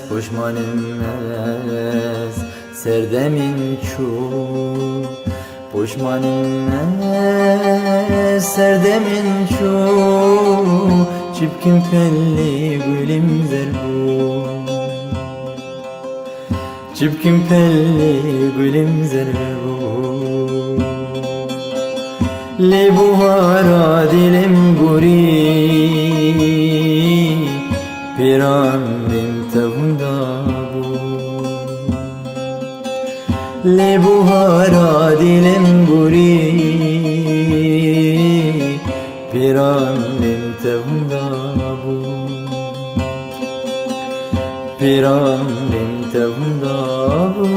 poşmanimez serdemin çu poşmanimez serdemin çu çipkin pelli gülüm zerbu çipkin pelli gülüm zerbu li buhara dilim guri piran bin tevunda bu li buhara dilim guri piran bin tevunda bu piran bin tevunda bu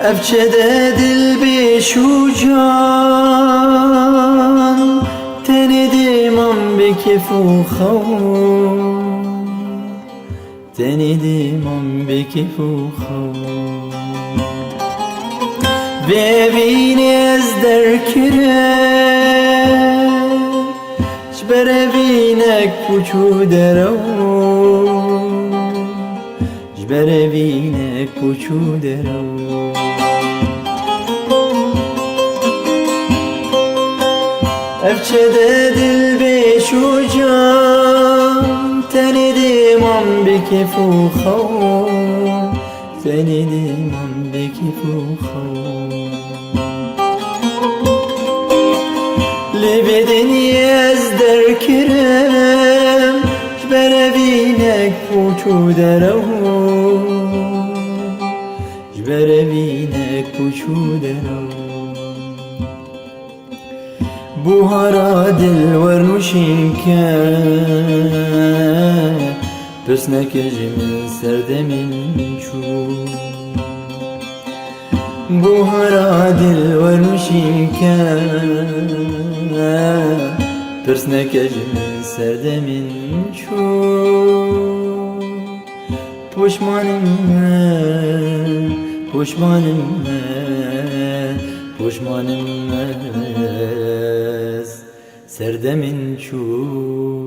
Evçede dil bişucan tenidim am bekefu xav tenidim am bekefu xav bebinez derkire jbere binek puçu derav jbere binek puçu derav Evçede dil bişucan tenidim am bekefu xav tenidim am bekefu xav lebedin yez derkirem jbere binek puçu derav jbere binek puçu derav buhara dil vernuşinke pösnekecimin serdemin çu buhara dil vernuşinke pösnekecimin serdemin çu poşmanimez serdemin çu